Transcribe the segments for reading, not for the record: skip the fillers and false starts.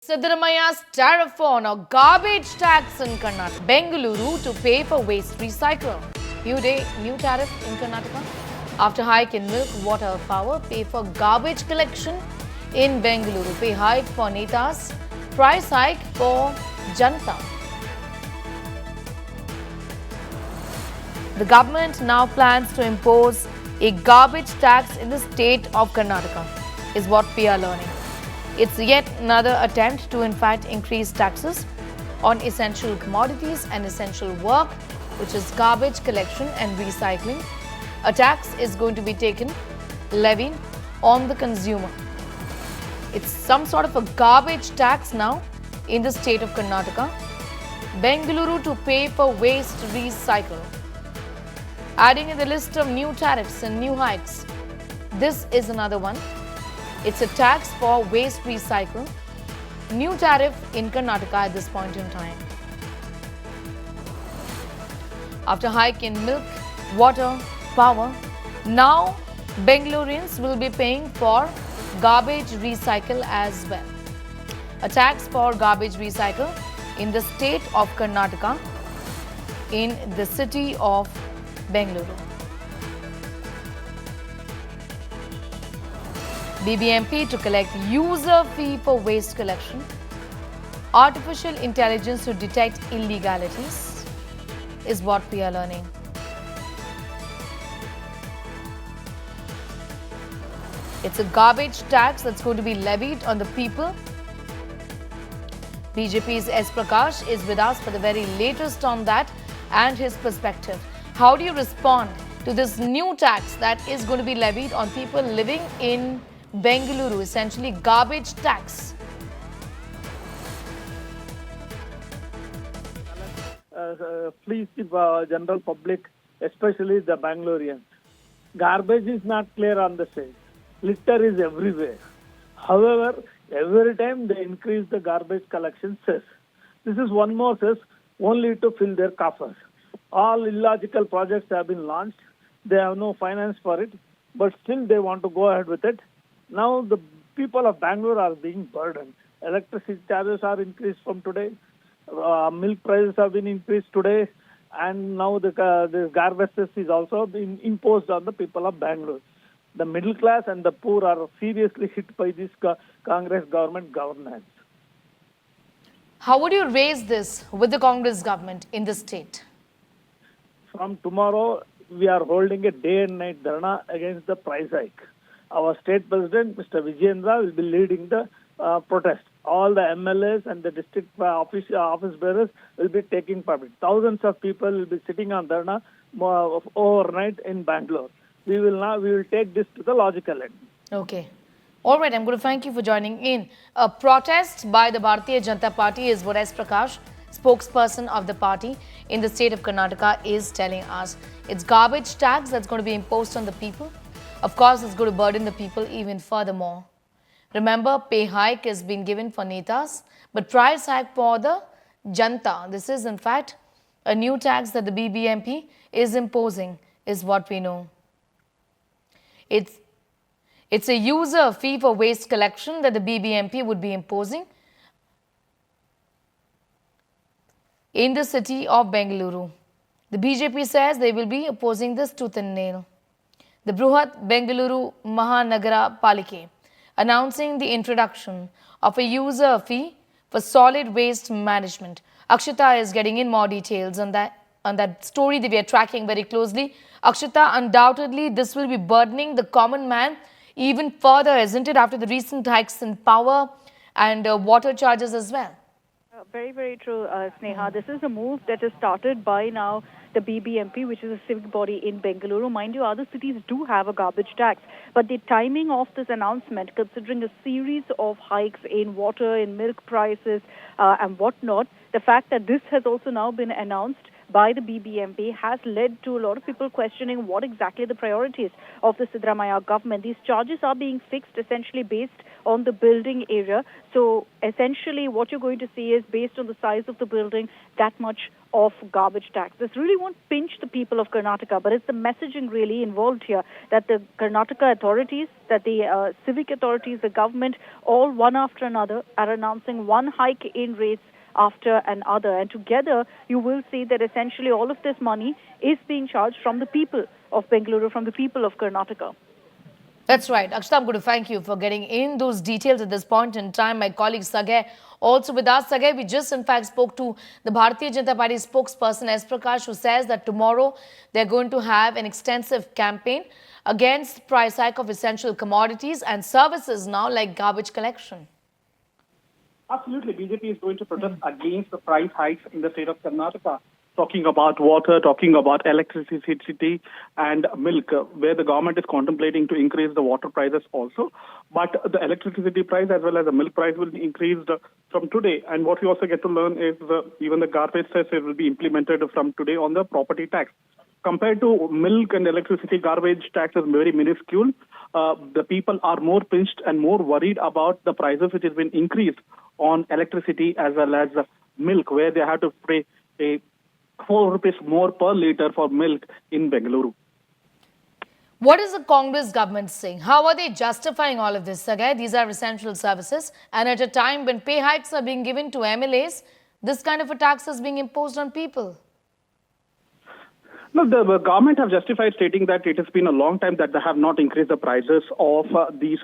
Siddaramaiah's tariff on a garbage tax in Karnataka. Bengaluru to pay for waste recycle. New tariff in Karnataka. After hike in milk, water, power, pay for garbage collection in Bengaluru. Pay hike for Netas. Price hike for Janta. The government now plans to impose a garbage tax in the state of Karnataka, is what we are learning. It's yet another attempt to, in fact, increase taxes on essential commodities and essential work, which is garbage collection and recycling. A tax is going to be levied on the consumer. It's some sort of a garbage tax now in the state of Karnataka. Bengaluru to pay for waste recycle. Adding in the list of new tariffs and new hikes. This is another one. It's a tax for waste recycle. New tariff in Karnataka at this point in time. After hike in milk, water, power, now Bengalurians will be paying for garbage recycle as well. A tax for garbage recycle in the state of Karnataka, in the city of Bengaluru. BBMP to collect user fee for waste collection. Artificial intelligence to detect illegalities is what we are learning. It's a garbage tax that's going to be levied on the people. BJP's S. Prakash is with us for the very latest on that and his perspective. How do you respond to this new tax that is going to be levied on people living in Bengaluru, essentially garbage tax? Please, general public, especially the Bangaloreans. Garbage is not clear on the street. Litter is everywhere. However, every time they increase the garbage collection cess. This is one more cess only to fill their coffers. All illogical projects have been launched. They have no finance for it, but still they want to go ahead with it. Now the people of Bangalore are being burdened. Electricity charges are increased from today. Milk prices have been increased today. And now the garbage cess is also being imposed on the people of Bangalore. The middle class and the poor are seriously hit by this Congress government governance. How would you raise this with the Congress government in the state? From tomorrow, we are holding a day and night dharna against the price hike. Our state president, Mr. Vijayendra, will be leading the protest. All the MLAs and the district office bearers will be taking part. Thousands of people will be sitting on dharna overnight in Bangalore. We will take this to the logical end. Okay. All right, I'm going to thank you for joining in. A protest by the Bharatiya Janata Party is what S. Prakash, spokesperson of the party in the state of Karnataka, is telling us. It's garbage tax that's going to be imposed on the people. Of course, it's going to burden the people even furthermore. Remember, pay hike has been given for Netas, but price hike for the Janta. This is, in fact, a new tax that the BBMP is imposing, is what we know. It's a user fee for waste collection that the BBMP would be imposing in the city of Bengaluru. The BJP says they will be opposing this tooth and nail. The Bruhat Bengaluru Mahanagara Palike announcing the introduction of a user fee for solid waste management. Akshita is getting in more details on that story that we are tracking very closely. Akshita, undoubtedly this will be burdening the common man even further, isn't it, after the recent hikes in power and water charges as well? Very, very true, Sneha. This is a move that is started by now the BBMP, which is a civic body in Bengaluru. Mind you, other cities do have a garbage tax. But the timing of this announcement, considering a series of hikes in water, in milk prices and whatnot, the fact that this has also now been announced by the BBMP has led to a lot of people questioning what exactly the priorities of the Siddaramaiah government. These charges are being fixed essentially based on the building area. So essentially what you're going to see is, based on the size of the building, that much of garbage tax. This really won't pinch the people of Karnataka, but it's the messaging really involved here, that the Karnataka authorities, that the civic authorities, the government, all one after another are announcing one hike in rates after another. And together you will see that essentially all of this money is being charged from the people of Bengaluru, from the people of Karnataka. That's right. Akshita, I'm going to thank you for getting in those details at this point in time. My colleague Sagay also with us. Sagay, we just in fact spoke to the Bharatiya Janata Party spokesperson Prakash, who says that tomorrow they're going to have an extensive campaign against price hike of essential commodities and services now, like garbage collection. Absolutely. BJP is going to protest against the price hikes in the state of Karnataka, talking about water, talking about electricity and milk, where the government is contemplating to increase the water prices also. But the electricity price as well as the milk price will be increased from today. And what we also get to learn is even the garbage tax will be implemented from today on the property tax. Compared to milk and electricity, garbage tax is very minuscule. The people are more pinched and more worried about the prices which has been increased on electricity as well as milk, where they have to pay a 4 rupees more per litre for milk in Bengaluru. What is the Congress government saying? How are they justifying all of this, Sagay? These are essential services, and at a time when pay hikes are being given to MLAs, this kind of a tax is being imposed on people. No, the government have justified, stating that it has been a long time that they have not increased the prices of these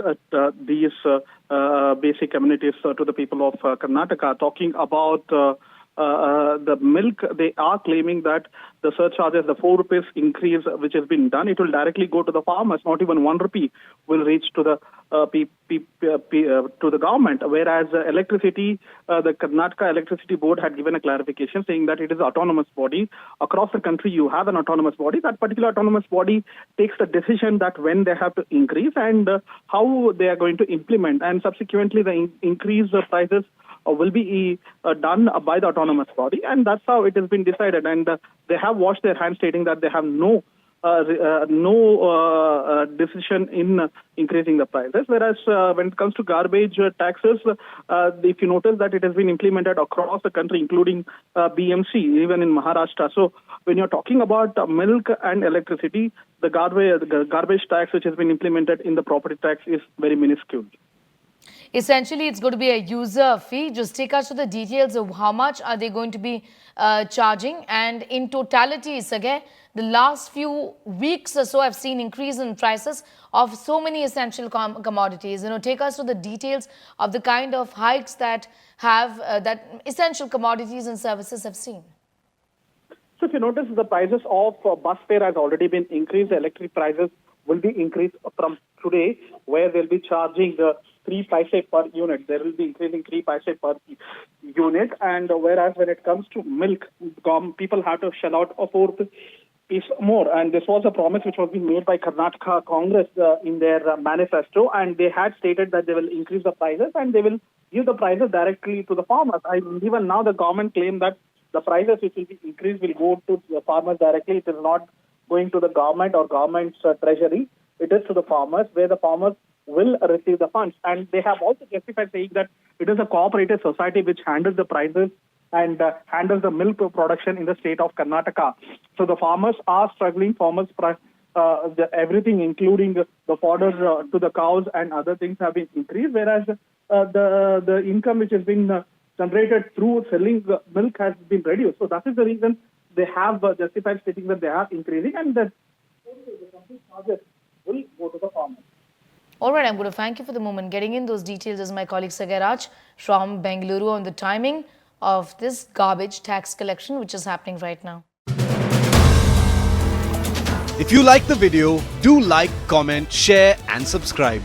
basic amenities to the people of Karnataka. Talking about the milk, they are claiming that the surcharges, the 4 rupees increase which has been done, it will directly go to the farmers. Not even 1 rupee will reach to the to the government. Whereas electricity, the Karnataka Electricity Board had given a clarification saying that it is an autonomous body. Across the country, you have an autonomous body. That particular autonomous body takes the decision that when they have to increase and how they are going to implement. And subsequently, the increase prices will be done by the autonomous body, and that's how it has been decided. And they have washed their hands, stating that they have no decision in increasing the prices. Whereas when it comes to garbage taxes, if you notice that it has been implemented across the country, including BMC, even in Maharashtra. So when you're talking about milk and electricity, the garbage tax which has been implemented in the property tax is very minuscule. Essentially, it's going to be a user fee. Just take us to the details of how much are they going to be charging. And in totality, Sagay, the last few weeks or so, I've seen increase in prices of so many essential commodities. Take us to the details of the kind of hikes that have that essential commodities and services have seen. So if you notice, the prices of bus fare has already been increased. The electric prices will be increased from today, where they'll be charging the 3 paise per unit. There will be increasing 3 paise per unit. And whereas when it comes to milk, people have to shell out a 4 piece more. And this was a promise which was being made by Karnataka Congress in their manifesto. And they had stated that they will increase the prices and they will give the prices directly to the farmers. Even now the government claimed that the prices which will be increased will go to the farmers directly. It is not going to the government or government's treasury. It is to the farmers, where the farmers will receive the funds. And they have also justified, saying that it is a cooperative society which handles the prices and handles the milk production in the state of Karnataka. So the farmers are struggling. Everything, including the fodder to the cows and other things, have been increased, whereas the income which has been generated through selling milk has been reduced. So that is the reason they have justified, stating that they are increasing, and that the complete charges will go to the farmers. All right, I'm going to thank you for the moment. Getting in those details is my colleague Sagaraj from Bengaluru on the timing of this garbage tax collection which is happening right now. If you like the video, do like, comment, share and subscribe.